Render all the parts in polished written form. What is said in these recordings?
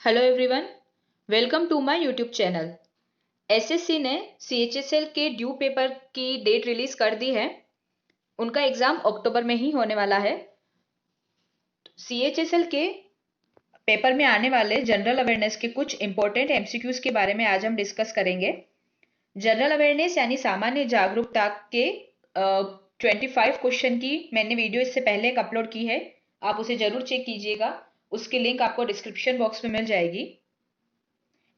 Hello everyone, welcome to my YouTube channel. SSC ने CHSL के due paper की date release कर दी है। उनका एग्जाम अक्टूबर में ही होने वाला है। सीएचएसएल के पेपर में आने वाले जनरल अवेयरनेस के कुछ इंपॉर्टेंट एमसीक्यूज के बारे में आज हम डिस्कस करेंगे। जनरल अवेयरनेस यानी सामान्य जागरूकता के 25 क्वेश्चन की मैंने वीडियो इससे पहले एक अपलोड की है, आप उसे जरूर चेक कीजिएगा। उसकी लिंक आपको डिस्क्रिप्शन बॉक्स में मिल जाएगी।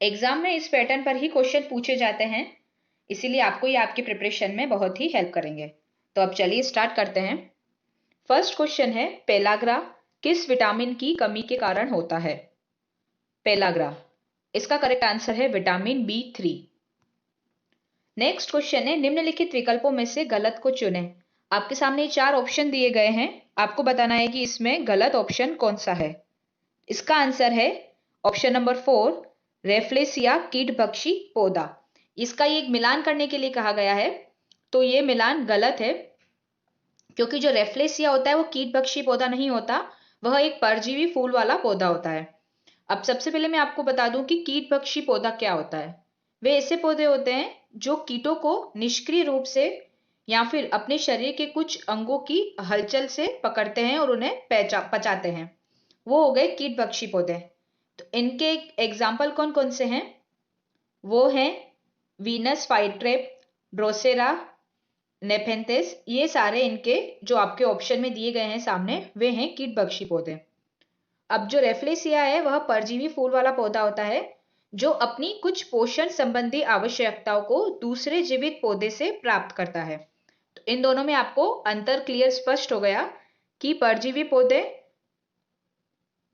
एग्जाम में इस पैटर्न पर ही क्वेश्चन पूछे जाते हैं, इसीलिए आपको ये आपके प्रिपरेशन में बहुत ही हेल्प करेंगे। तो अब चलिए स्टार्ट करते हैं। फर्स्ट क्वेश्चन है, पेलाग्रा किस विटामिन की कमी के कारण होता है? पेलाग्रा, इसका करेक्ट आंसर है विटामिन B3। नेक्स्ट क्वेश्चन है, निम्नलिखित विकल्पों में से गलत को चुनें। आपके सामने 4 ऑप्शन दिए गए हैं, आपको बताना है कि इसमें गलत ऑप्शन कौन सा है। इसका आंसर है ऑप्शन नंबर 4, रेफ्लेसिया कीटभक्षी पौधा। इसका ये एक मिलान करने के लिए कहा गया है, तो ये मिलान गलत है, क्योंकि जो रेफ्लेसिया होता है वो कीटभक्षी पौधा नहीं होता, वह एक परजीवी फूल वाला पौधा होता है। अब सबसे पहले मैं आपको बता दूं कि कीटभक्षी पौधा क्या होता है। वे ऐसे पौधे होते हैं जो कीटों को निष्क्रिय रूप से या फिर अपने शरीर के कुछ अंगों की हलचल से पकड़ते हैं और उन्हें पचाते हैं। वो हो गए कीटभक्षी पौधे। तो इनके एग्जाम्पल कौन कौन से हैं? वो हैं वीनस फाइट्रेप, ड्रोसेरा, नेफेंथेस। ये सारे इनके जो आपके ऑप्शन में दिए गए हैं सामने, वे हैं कीटभक्षी पौधे। अब जो रेफ्लेसिया है वह परजीवी फूल वाला पौधा होता है, जो अपनी कुछ पोषण संबंधी आवश्यकताओं को दूसरे जीवित पौधे से प्राप्त करता है। तो इन दोनों में आपको अंतर क्लियर स्पष्ट हो गया कि परजीवी पौधे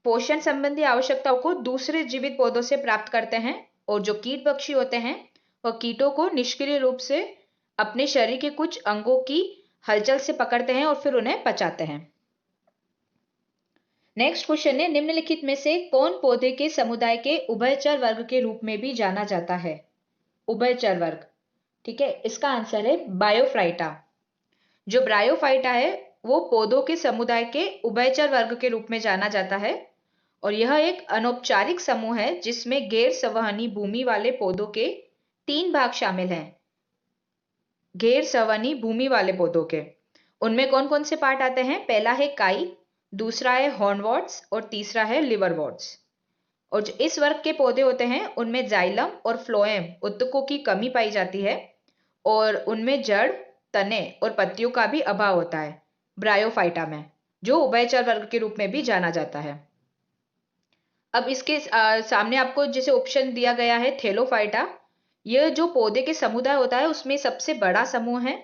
पोषण संबंधी आवश्यकताओं को दूसरे जीवित पौधों से प्राप्त करते हैं, और जो कीट पक्षी होते हैं वह कीटों को निष्क्रिय रूप से अपने शरीर के कुछ अंगों की हलचल से पकड़ते हैं और फिर उन्हें पचाते हैं। नेक्स्ट क्वेश्चन है, निम्नलिखित में से कौन पौधे के समुदाय के उभयचर वर्ग के रूप में भी जाना जाता है? उभयचर वर्ग, ठीक है, इसका आंसर है बायोफ्राइटा। जो ब्रायोफाइटा है वो पौधों के समुदाय के उभयचर वर्ग के रूप में जाना जाता है, और यह एक अनौपचारिक समूह है जिसमें गैर संवहनी भूमि वाले पौधों के 3 भाग शामिल हैं। गैर संवहनी भूमि वाले पौधों के उनमें कौन कौन से पार्ट आते हैं? पहला है काई, दूसरा है हॉर्नवॉर्ड्स और तीसरा है लिवरवॉर्ड्स। और जो इस वर्ग के पौधे होते हैं उनमें जाइलम और फ्लोएम ऊतकों की कमी पाई जाती है, और उनमें जड़, तने और पत्तियों का भी अभाव होता है ब्रायोफाइटा में, जो उभयचर वर्ग के रूप में भी जाना जाता है। अब इसके सामने आपको जैसे ऑप्शन दिया गया है थेलोफाइटा, यह जो पौधे के समुदाय होता है उसमें सबसे बड़ा समूह है।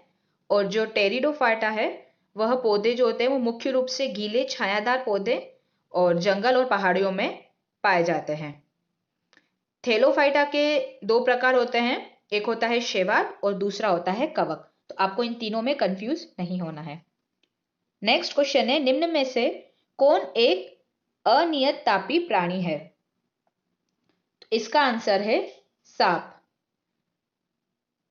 और जो टेरिडोफाइटा है वह पौधे जो होते हैं वो मुख्य रूप से गीले छायादार पौधे और जंगल और पहाड़ियों में पाए जाते हैं। थेलोफाइटा के 2 प्रकार होते हैं, एक होता है शैवाल और दूसरा होता है कवक। तो आपको इन तीनों में कंफ्यूज नहीं होना है। नेक्स्ट क्वेश्चन है, निम्न में से कौन एक अनियत तापी प्राणी है? तो इसका आंसर है सांप।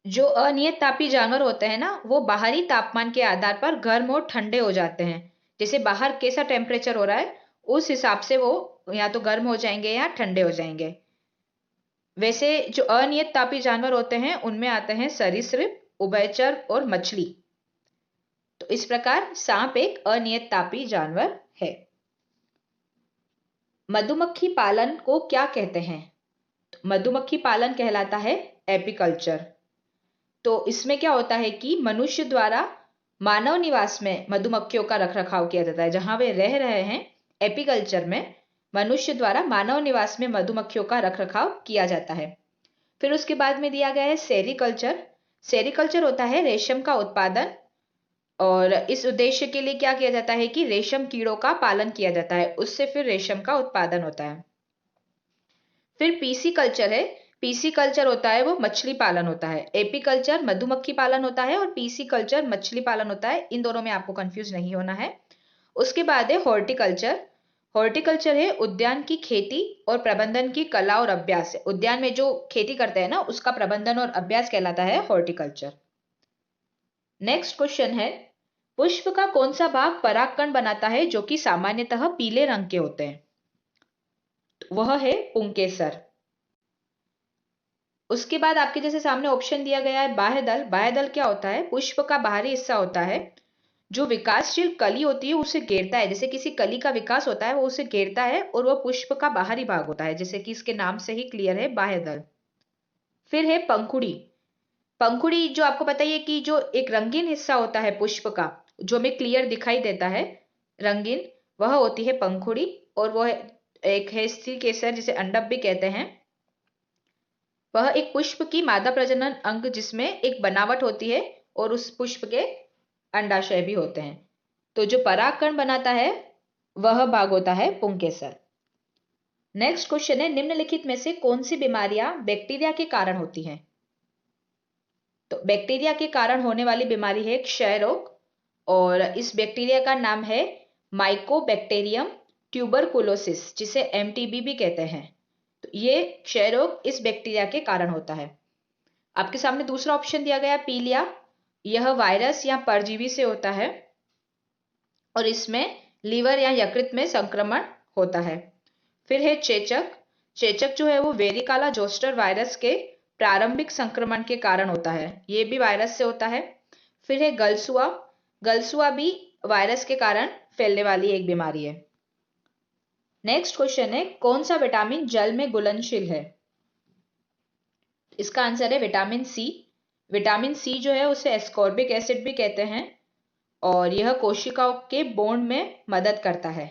जो अनियत तापी जानवर होते हैं ना, वो बाहरी तापमान के आधार पर गर्म और ठंडे हो जाते हैं। जैसे बाहर कैसा टेम्परेचर हो रहा है उस हिसाब से वो या तो गर्म हो जाएंगे या ठंडे हो जाएंगे। वैसे जो अनियत तापी जानवर होते हैं उनमें आते हैं सरीसृप, उभयचर और मछली। तो इस प्रकार सांप एक अनियत तापी जानवर है। मधुमक्खी पालन को क्या कहते हैं? मधुमक्खी पालन कहलाता है एपीकल्चर। तो इसमें क्या होता है कि मनुष्य द्वारा मानव निवास में मधुमक्खियों का रखरखाव किया जाता है। जहां वे रह रहे हैं एपीकल्चर में मनुष्य द्वारा मानव निवास में मधुमक्खियों का रखरखाव किया जाता है। फिर उसके बाद में दिया गया है सेरिकल्चर। सेरिकल्चर होता है रेशम का उत्पादन, और इस उद्देश्य के लिए क्या किया जाता है कि रेशम कीड़ों का पालन किया जाता है, उससे फिर रेशम का उत्पादन होता है। फिर पीसी कल्चर है। पीसी कल्चर होता है वो मछली पालन होता है। एपीकल्चर मधुमक्खी पालन होता है और पीसी कल्चर मछली पालन होता है। इन दोनों में आपको कंफ्यूज नहीं होना है। उसके बाद है हॉर्टिकल्चर। हॉर्टिकल्चर है उद्यान की खेती और प्रबंधन की कला और अभ्यास है। उद्यान में जो खेती करते हैं ना उसका प्रबंधन और अभ्यास कहलाता है हॉर्टिकल्चर। नेक्स्ट क्वेश्चन है, पुष्प का कौन सा भाग परागकण बनाता है जो कि सामान्यतः पीले रंग के होते हैं? वह है पुंकेसर। उसके बाद आपके जैसे सामने ऑप्शन दिया गया है बाह्य दल। बाह्य दल क्या होता है? पुष्प का बाहरी हिस्सा होता है जो विकासशील कली होती है उसे घेरता है। जैसे किसी कली का विकास होता है वो उसे घेरता है, और वह पुष्प का बाहरी भाग होता है, जैसे कि इसके नाम से ही क्लियर है, बाह्य दल। फिर है पंखुड़ी। पंखुड़ी जो आपको पता ही है कि जो एक रंगीन हिस्सा होता है पुष्प का, जो हमें क्लियर दिखाई देता है रंगीन, वह होती है पंखुड़ी। और वह एक है स्त्री केसर जिसे अंडप भी कहते हैं। वह एक पुष्प की मादा प्रजनन अंग जिसमें एक बनावट होती है और उस पुष्प के अंडाशय भी होते हैं। तो जो परागकण बनाता है वह भाग होता है पुंकेसर। नेक्स्ट क्वेश्चन है, निम्नलिखित में से कौन सी बीमारियां बैक्टीरिया के कारण होती हैं? तो बैक्टीरिया के कारण होने वाली बीमारी है क्षय रोग, और इस बैक्टीरिया का नाम है माइकोबैक्टीरियम ट्यूबरकुलोसिस, जिसे एमटीबी भी कहते हैं। तो ये क्षय रोग इस बैक्टीरिया के कारण होता है। आपके सामने दूसरा ऑप्शन दिया गया पीलिया। यह वायरस या परजीवी से होता है और इसमें लीवर या यकृत में संक्रमण होता है। फिर है चेचक। चेचक जो है वो वेरिकाला जोस्टर वायरस के प्रारंभिक संक्रमण के कारण होता है, ये भी वायरस से होता है। फिर है गलसुआ। गलसुआ भी वायरस के कारण फैलने वाली एक बीमारी है। नेक्स्ट क्वेश्चन है, कौन सा विटामिन जल में घुलनशील है? इसका आंसर है विटामिन सी। विटामिन सी जो है उसे एस्कॉर्बिक एसिड भी कहते हैं, और यह कोशिकाओं के बॉन्ड में मदद करता है,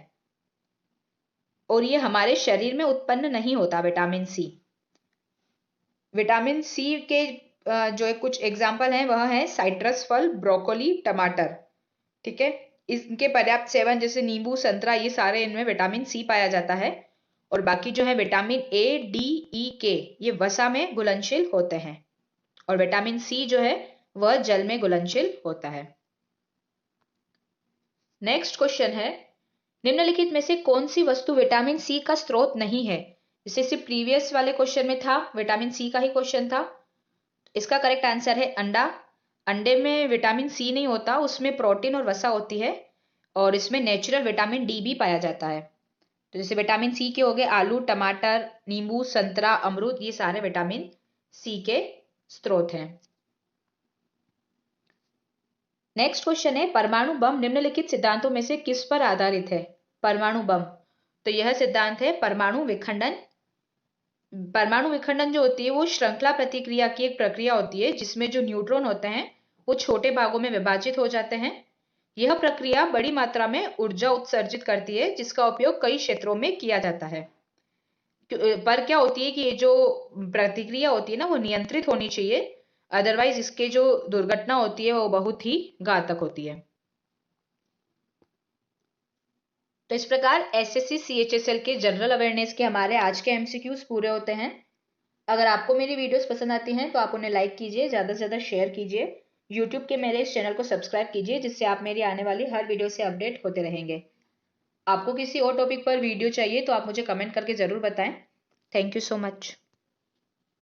और यह हमारे शरीर में उत्पन्न नहीं होता विटामिन सी। विटामिन सी के जो कुछ एग्जाम्पल हैं वह है साइट्रस फल, ब्रोकोली, टमाटर। ठीक है, इनके पर्याप्त सेवन जैसे नींबू, संतरा, ये सारे इनमें विटामिन सी पाया जाता है। और बाकी जो है विटामिन ए, डी, ई, के, ये वसा में घुलनशील होते हैं, और विटामिन सी जो है वह जल में घुलनशील होता है। नेक्स्ट क्वेश्चन है, निम्नलिखित में से कौन सी वस्तु विटामिन सी का स्रोत नहीं है? जैसे सिर्फ प्रीवियस वाले क्वेश्चन में था विटामिन सी का ही क्वेश्चन था। इसका करेक्ट आंसर है अंडा। अंडे में विटामिन सी नहीं होता, उसमें प्रोटीन और वसा होती है, और इसमें नेचुरल विटामिन डी भी पाया जाता है। तो जैसे विटामिन सी के हो गए आलू, टमाटर, नींबू, संतरा, अमरूद, ये सारे विटामिन सी के स्रोत हैं। नेक्स्ट क्वेश्चन है, परमाणु बम निम्नलिखित सिद्धांतों में से किस पर आधारित है? परमाणु बम, तो यह सिद्धांत है परमाणु विखंडन। परमाणु विखंडन जो होती है वो श्रृंखला प्रतिक्रिया की एक प्रक्रिया होती है जिसमें जो न्यूट्रॉन होते हैं वो छोटे भागों में विभाजित हो जाते हैं। यह प्रक्रिया बड़ी मात्रा में ऊर्जा उत्सर्जित करती है जिसका उपयोग कई क्षेत्रों में किया जाता है। पर क्या होती है कि ये जो प्रतिक्रिया होती है ना वो नियंत्रित होनी चाहिए, अदरवाइज इसके जो दुर्घटना होती है वो बहुत ही घातक होती है। तो इस प्रकार एसएससी सीएचएसएल के जनरल अवेयरनेस के हमारे आज के एमसीक्यूज पूरे होते हैं। अगर आपको मेरी वीडियोस पसंद आती हैं तो आप उन्हें लाइक कीजिए, ज़्यादा से ज़्यादा शेयर कीजिए, यूट्यूब के मेरे इस चैनल को सब्सक्राइब कीजिए, जिससे आप मेरी आने वाली हर वीडियो से अपडेट होते रहेंगे। आपको किसी और टॉपिक पर वीडियो चाहिए तो आप मुझे कमेंट करके ज़रूर बताएं। Thank you so much.